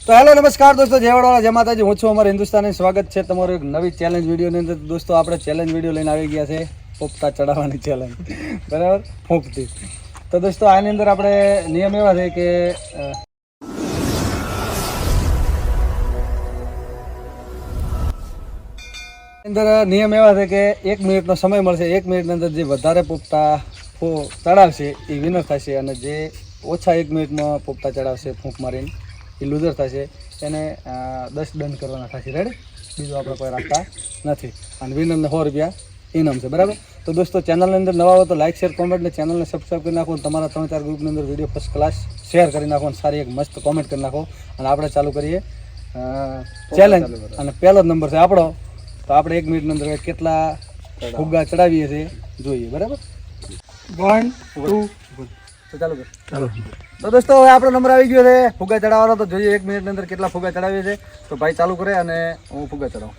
તો હેલો નમસ્કાર દોસ્તો, જય વડવાળા, જય માતાજી. હું છું અમારા હિન્દુસ્તાની. સ્વાગત છે તમારું એક નવી ચેલેન્જ વિડીયોની અંદર. દોસ્તો આપણે ચેલેન્જ વિડીયો લઈને આવી ગયા છે પોપટા ચડાવવાની ચેલેન્જ, બરાબર, ફૂંકતી. તો દોસ્તો આની અંદર આપણે નિયમ એવા છે કે નિયમ એવા છે કે 1 મિનિટનો સમય મળશે. 1 મિનિટની અંદર જે વધારે પોપટા ચડાવશે એ વિનર થશે, અને જે ઓછા 1 મિનિટમાં પોપટા ચડાવશે ફૂંક મારીને એ લૂઝર થશે. એને 10 દંડ કરવાના થશે. રેડી? બીજું આપણે કોઈ રાખતા નથી. અને વિનરને 100 રૂપિયા ઇનામ છે, બરાબર. તો દોસ્તો ચેનલની અંદર નવા હોય તો લાઇક, શેર, કોમેન્ટ ને ચેનલને સબસ્ક્રાઈબ કરી નાખો. તમારા 3-4 ગ્રુપની અંદર વિડીયો ફર્સ્ટ ક્લાસ શેર કરી નાખો અને સારી એક મસ્ત કોમેન્ટ કરી નાખો. અને આપણે ચાલુ કરીએ ચેલેન્જ. અને પહેલો જ નંબર છે આપણો. તો આપણે 1 મિનિટની અંદર કેટલા ફુગ્ગા ચડાવીએ છીએ જોઈએ, બરાબર. 1 2 તો ચાલુ કર. ચાલો. તો દોસ્તો હવે આપણો નંબર આવી ગયો છે ફુગ્ગા ચડાવવાનો. તો જોઈએ 1 મિનિટની અંદર કેટલા ફુગ્ગા ચડાવીએ છીએ. તો ભાઈ ચાલુ કરે અને હું ફુગ્ગા ચડાવું.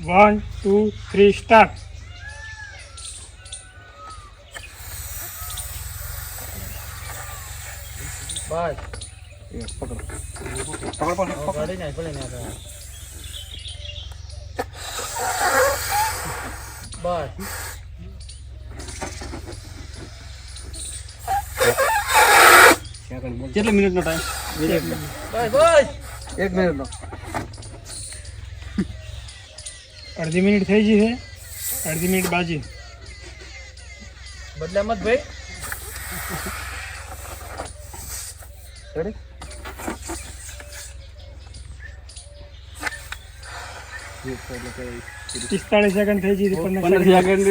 1 2 3 સ્ટાર્ટ. બસ પકડો પકડી નાખ બસ. કેટલા મિનિટનો ટાઈમ? 1 મિનિટનો. અડધી મિનિટ થઈ ગઈ છે. અડધી મિનિટ બાજી. બદલા મત ભાઈ. રેડી? પિસ્તાળીસ સેકન્ડ થઈ ગઈ. 15 સેકન્ડ.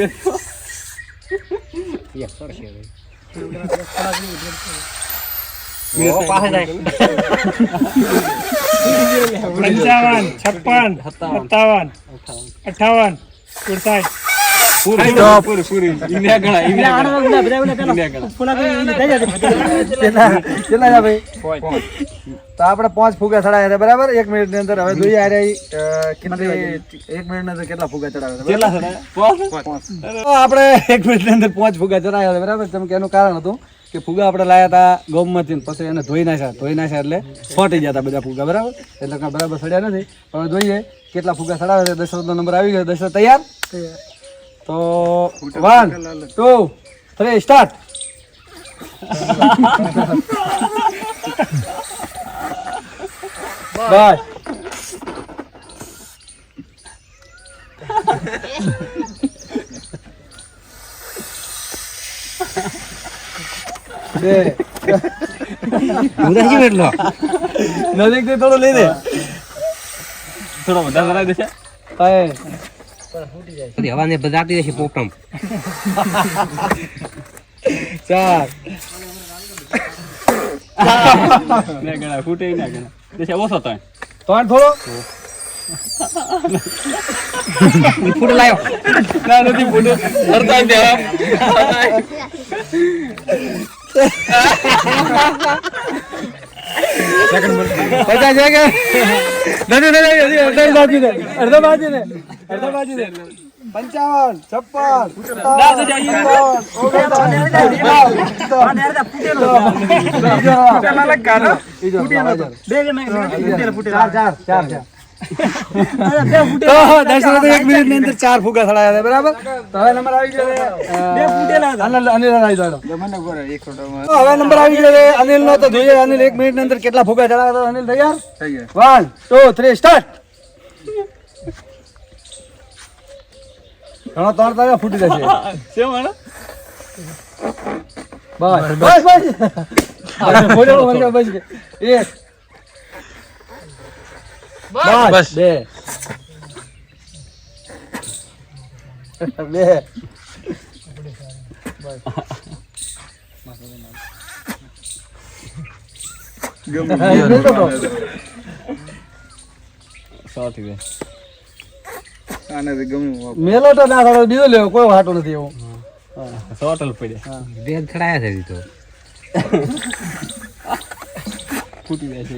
પાસે જાય. 55 56 57 58 59. પૂરી ઇન્ડિયા ગણા તો આપણે 5 ફુગા ચડાવ્યા હતા, બરાબર, 1 મિનિટની અંદર. હવે જોઈએ આ 1 મિનિટની અંદર કેટલા ફુગા ચડાવ્યા હતા. આપણે 1 મિનિટની અંદર 5 ફુગા ચડાવ્યા હતા, બરાબર. જેમ કે એનું કારણ હતું કે ફુગા આપણે લાવ્યા હતા ગોમમાંથી, પછી એને ધોઈ નાખ્યા એટલે ફોટી ગયા હતા બધા ફુગા, બરાબર. એટલે કાંઈ બરાબર સડ્યા નથી. હવે જોઈએ કેટલા ફુગા ચડાવે છે. દશરથનો નંબર આવી ગયો. દશરથ તૈયાર? તો 1 2 3 સ્ટાર્ટ. બાય. નજીક થોડો લઈ દે, થોડો વધારે કરાવી દેશે. હવાને બજાતી રહેશે પોપટમ. 4 ને ગણા ફૂટે ના ગણા દેશે ઓછો તો થોડો ફૂટ લાયો ના નથી ફૂટો કરતા દે. પચાસ સેકન્ડ. અડધા બાજી દે. 55 56 દશરથ 1 મિનિટની અંદર 4 ફુગા ચડાવ્યા હતા, બરાબર. તો હવે નંબર આવી ગયો હવે નંબર આવી ગયો અનિલ નો. તો જોઈએ અનિલ 1 મિનિટની અંદર કેટલા ફુગા ચડાવ્યા હતા. અનિલ તૈયાર? 1 2 3 સ્ટાર્ટ. ઘણો 3 તારા ફૂટી જશે. બસ બસ બસ. એક બસ 2 મેલો તો ના થયો, બીજો લેવો, કોઈ વાટો નથી એવું. સોટલ પડ્યા બેન ખડાયા છે તો ફૂટી જાય છે.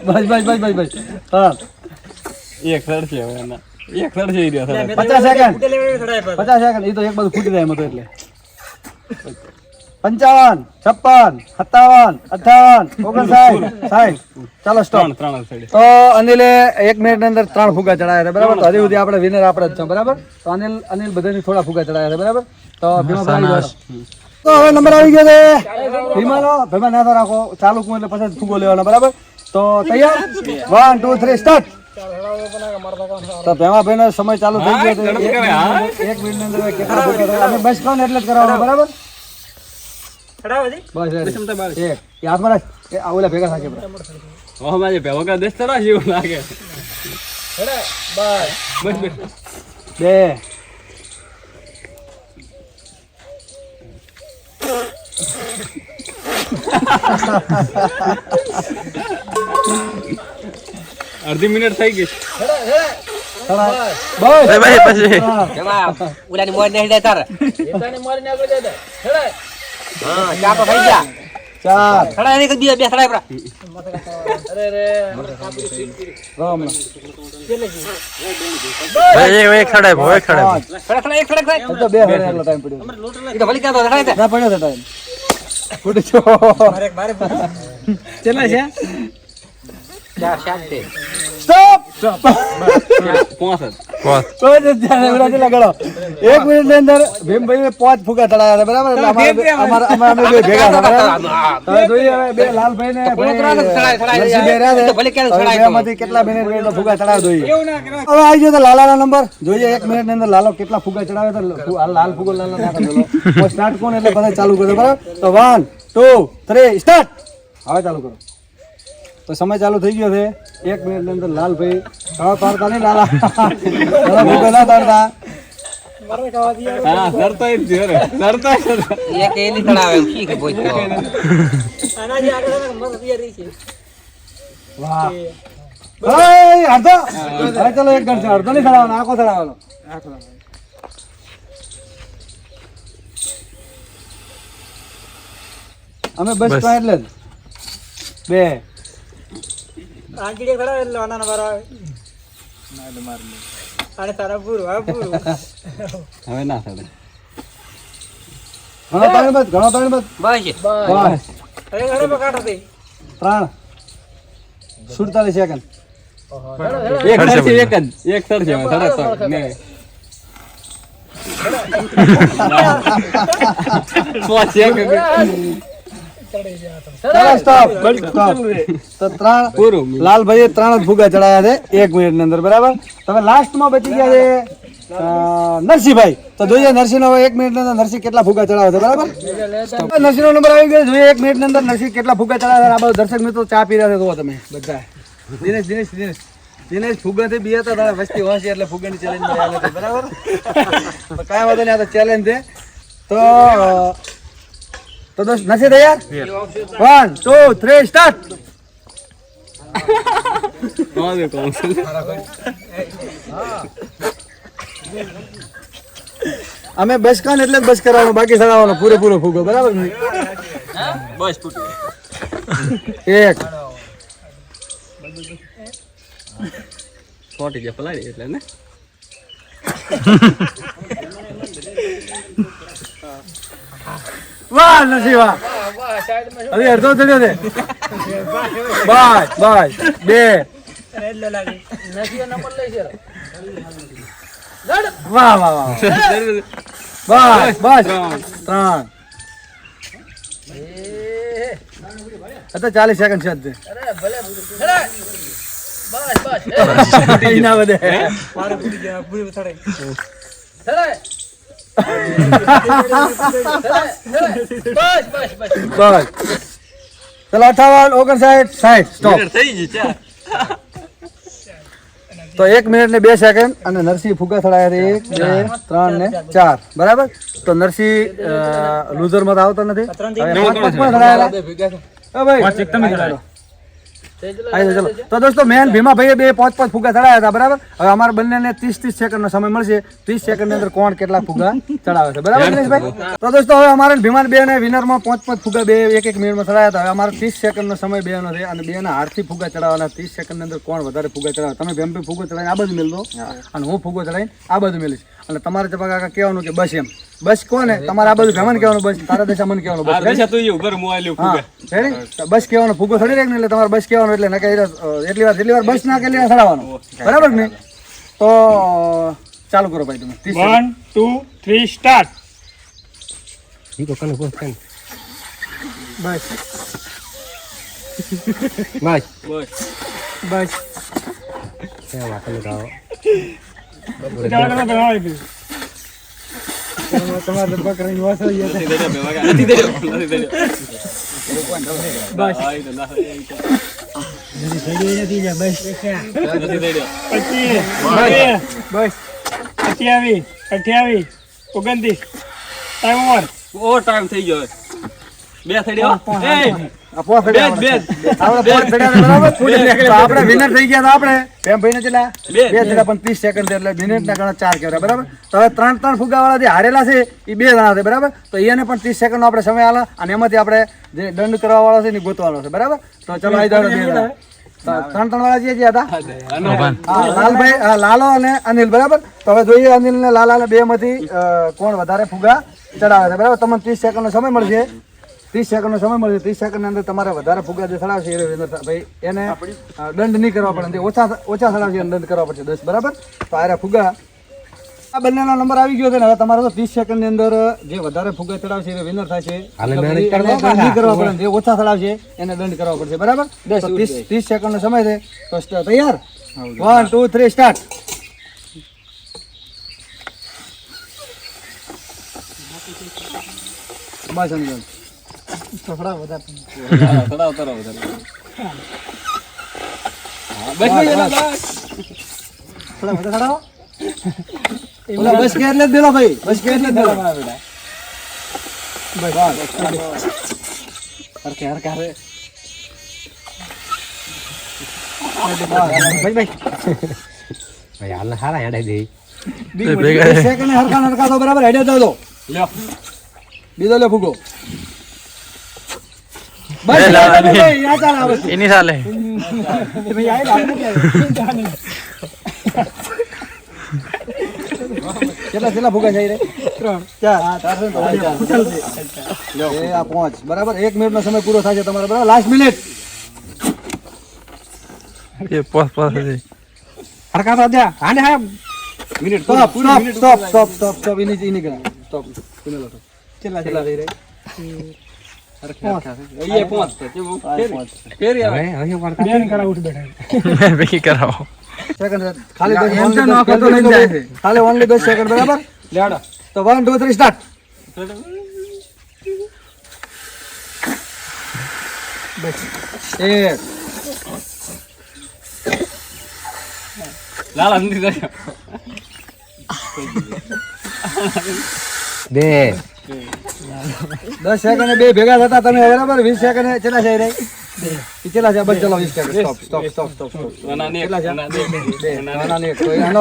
બસ બસ બસ બસ બસ. હા એક સડશે હવે એના. એક સડશે ઈ રહ્યો. 50 સેકન્ડ. 50 સેકન્ડ. એ તો એક બાજુ ફૂટી જાય એમાં તો એટલે 55, 56, 57, 58, 59, 60. ચાલો સ્ટોપ. તો અનિલે 1 મિનિટની અંદર 3 ફુગા ચડાયા હતા, બરાબર. તો હજી સુધી આપણે વિનર આપણે જ છે, બરાબર. તો અનિલ બધાની થોડા ફુગા ચડાયા હતા, બરાબર. તો ભીમાભાઈ તો હવે નંબર આવી ગયો છે ભીમાનો. ભીમા ના તો રાખો, ચાલુ કું એટલે પછી ફુગો લેવાનો, બરાબર. તો તૈયાર 1 2 3 સ્ટાર્ટ. તો ભીમાભાઈ નો સમય ચાલુ થઈ ગયો છે. 1 મિનિટની અંદર કેટલા ફુગા થયા અમે બસ કોણ એટલે જ કરાવવાનો, બરાબર. બસ એક હાથમાં રાખ. આ ઓલા ભેગા થાકે બે અડધી મિનિટ થઈ ગઈ. ઓલાની મોર નહીં જાય તારે હા ચા તો થઈ ગયા 4 ખડા એને કદી બે ખડા આપડા ખડા એક ખડા તો બે હરે એટલો ટાઈમ પડ્યો. એ તો ભલી કાતો ખડા ના પડ્યો છે ટાઈમ. ફૂટી છો. ચલા છે ચાર શાંતિ સ્ટોપ. પોસ કોઈ જ ધ્યાન એવડા છે લગાડો. 1 મિનિટની અંદર ભીમભાઈએ 5 ફુગા ચડાયા હતા, બરાબર. એટલે અમે બે ભેગા હતા, બરાબર. હવે જોઈએ હવે બે લાલભાઈ ને નરસિંહ બે રહ્યા છે. હવે બેમાંથી કેટલા મિનિટ ફુગા ચડાવે જોઈએ. હવે આવી ગયો તો લાલાનો નંબર. જોઈએ 1 મિનિટની અંદર લાલો કેટલા ફુગા ચડાવે તો લાલ ફુગો લાલો નાખો. સ્ટાર્ટ કોણ એટલે બધા ચાલુ કરો, બરાબર. તો 1 2 3 સ્ટાર્ટ. હવે ચાલુ કરો. તો સમય ચાલુ થઈ ગયો છે. 1 મિનિટની અંદર લાલભાઈ ખાવા પાડતા નહીં લાલા ભૂખો ના પાડતા. એક એલી તળાવે એમ ઠીક બોલ વાહ ઓય અડધો. હવે ચલો એક ગણ છે, અડધો નહીં ચડાવવાનો, આખો ચડાવવાનો. અમે બસ તો એટલે જ બે આંટીડે ખડા એટલે આના નંબર આવે અને તારા પૂરું હવે પૂરું હવે ના થાય. ઘણો પાણી બસ, ઘણો પાણી બસ. બસ બસ અરે ઘરે પકાટો દે 3 47 સેકન્ડ. એક સરખી એક સરખી સરસ ને સ્ટોપ. તો 3 લાલભાઈએ 3 જ ફુગા ચડાયા છે 1 મિનિટની અંદર, બરાબર. તમે લાસ્ટમાં બચી ગયા છે નરસિંહભાઈ. તો જોઈએ નરસિંહનો 1 મિનિટની અંદર નરસિંહ કેટલા ફુગા ચડાવે છે, બરાબર. નરસિંહનો નંબર આવી ગયો. જોઈએ 1 મિનિટની અંદર નરસિંહ કેટલા ફુગા ચડાવે છે. આ બધા દર્શક મિત્રો ચા પી રહ્યા છે તો તમે બધા. દિનેશ ફુગાથી બી હતા તારે વસ્તી હોશે એટલે ફુગાની ચેલેન્જ માં આવે છે, બરાબર. કાંઈ વાંધો નહીં, આ તો ચેલેન્જ છે. તો દોસ્ત નથી તૈયાર? 1 2 3 સ્ટાર્ટ. અમે બસ કાન એટલે જ બસ કરવાનો, બાકી ચડાવવાનો પૂરેપૂરો ફૂગો, બરાબર. બસ 1 છોટી ગયા પલાળી એટલે ને વાહ નથી વાહ. હવે અડધો ચડ્યો છે. બસ બસ 2 વાહ વાહ વાહ. બસ બસ 3 તો 40 સેકન્ડ છે. ના બધે મારું પૂરી ગયા પૂરી થડે બસ ચલો 58 59 60 સ્ટોપ. તો 1 મિનિટ ને 2 સેકન્ડ અને નરસિંહ ફુગા થડાયા 1 2 3 ને 4, બરાબર. તો નરસિંહ લૂઝર માં આવતો નથી. તો દોસ્તો મેન ભીમાભાઈએ 5 ફુગા ચડાવ્યા હતા, બરાબર. હવે અમારા બંનેને 30 સેકન્ડનો સમય મળશે. 30 સેકન્ડની અંદર કોણ કેટલા ફુગા ચડાવે છે, બરાબર દિનેશભાઈ. તો દોસ્તો હવે અમારા ભીમાન બે ને વિનરમાં 5 ફુગા બે 1 મિનિટમાં ચડાવ્યા હતા. હવે અમારે 30 સેકન્ડનો સમય બેનો છે અને બેના હાથથી ફુગા ચડાવવાના. 30 સેકન્ડની અંદર કોણ વધારે ફુગા ચડાવે. તમે ભીમભાઈ ફુગો ચડાવીને આ બાજુ મેળ દો અને હું ફુગો ચડાવીને આ બાજુ મેળીશ. એટલે તમારે તો કાકા કહેવાનું કે બસ એમ બસ કોને તમારે આ બધું ગમન કહેવાનું બસ તારા દેશા મને કહેવાનું બસ હા રેડી તો બસ કહેવાનું ફૂગો થોડી રાખ ને એટલે તમારે બસ કહેવાનું એટલે નકે એટલી વાર બસ ના કે એટલી વાર સડાવવાનું બરાબર ને તો ચાલુ કરો ભાઈ તમે 1 2 3 સ્ટાર્ટ ઈ તો કને પોસ્ટ કન બસ બસ બસ એ વાકને ગાઓ જાડો બનાવી દે તમારે બકરાની વાસો બસ બસ 28 29 ટાઈમ ઓવર ઓ ટાઈમ થઈ ગયો બે થઈ ગયો આપણે વિનર થઈ ગયા હતા આપણે એમ ભાઈ ને કેટલા 2 થયા પણ 30 સેકન્ડ એટલે મિનિટ ના ગણા 4 કહેવાય બરાબર તો હવે 3 ફુગાવાળા જે હારેલા છે એ 2 જણા છે બરાબર તો એને પણ 30 સેકન્ડ નો આપણે સમય આલા અને એમાંથી આપણે જે દંડ કરવા વાળો છે એ ગોતવાનો છે બરાબર તો ચલો આવી જાવ 2 ત્રણ વાળા જે હતા લાલભાઈ લાલો અને અનિલ બરાબર તો હવે જોઈએ અનિલ ને લાલા બે માંથી કોણ વધારે ફુગા ચડાવે છે બરાબર તમને 30 સેકન્ડ નો સમય મળશે 30 સેકન્ડનો સમય મળશે 30 સેકન્ડની અંદર તમારે વધારે ફુગા જે ચડાવશે ભાઈ એને દંડ નહીં કરવા પડે ઓછા ચડાવશે એને દંડ કરવા પડશે 10 બરાબર તો આ ફુગા આ બંનેનો નંબર આવી ગયો છે ને હવે તમારે તો 30 સેકન્ડની અંદર જે વધારે ફુગા ચડાવશે એ વિનર થશે દંડ નહીં કરવા પડે જે ઓછા ચડાવશે એને દંડ કરવા પડશે બરાબર તો 30 સેકન્ડનો સમય છે તો તૈયાર 1 2 3 સ્ટાર્ટ બસ અંદર થોડા વધારે બસ કે એટલે જ દેલો ભાઈ બસ કે એટલે જ દેલો ભાઈ હાલ હારા હેડાઈ દે સેકન્ડ હરકા તો બરાબર હેડે દો લ્યો બીજો લે ફૂગો બસ યા ચાલ આવે એની સાલે ભાઈ આઈ આપણે કેટલા ફૂગા જાય રે 3 4 એ આ 5 બરાબર 1 મિનિટનો સમય પૂરો થાય છે તમારો બરાબર લાસ્ટ મિનિટ એ પોસ હરકા તો દે આને હા મિનિટ સ્ટોપ ઇની ગણા સ્ટોપ ઇનેલો તો કેટલા થઈ રે એ પહોંચ તો કેવું ફેર હવે હવે કરતા બેન કરા ઉઠ બેઠા મેં ભેગી કરાવો સેકન્ડ ખાલી 10 ખાલી ઓનલી 10 સેકન્ડ બરાબર લેડો તો 1 2 3 સ્ટાર્ટ બસ લાલા નથી કર્યો બે 10 સેકન્ડ બે ભેગા થતા તમે બરાબર 20 સેકન્ડ કેટલા છે રે કેટલા છે બસ ચલો 20 સેકન્ડ સ્ટોપ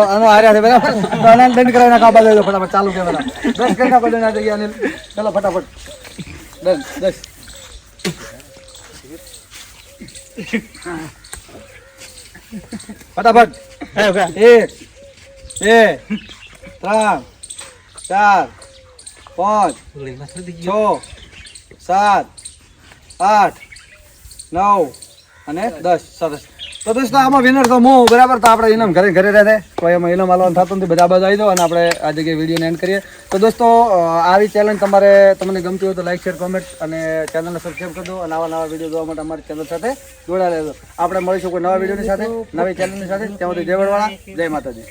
આનો હાર્યા છે બરાબર તો આને દંડ કરાવીને કાબા લઈ લો ફટાફટ ચાલુ કે બરાબર 10 કરી નાખો દંડ આ જગ્યા અનિલ ચલો ફટાફટ દંડ 10 ફટાફટ 1 2 3 4 5 6 7 8 9 અને 10 સરસ તો દોસ્તો આમાં વિનર તો હું બરાબર તો આપણે ઇનામ ઘરે રહે કોઈ એમાં ઇનામ આલવાનું થતું નથી બધા બાજુ આવી દો અને આપણે આ જગ્યાએ વિડીયોને એન્ડ કરીએ તો દોસ્તો આવી ચેનલ તમને ગમતી હોય તો લાઈક શેર કોમેન્ટ અને ચેનલને સબસ્ક્રાઈબ કરી દો અને આવા વિડીયો જોવા માટે અમારી ચેનલ સાથે જોડાયેલા રહેજો આપણે મળીશું કોઈ નવા વિડીયોની સાથે નવી ચેનલની સાથે ત્યાં સુધી જય વડવાળા જય માતાજી.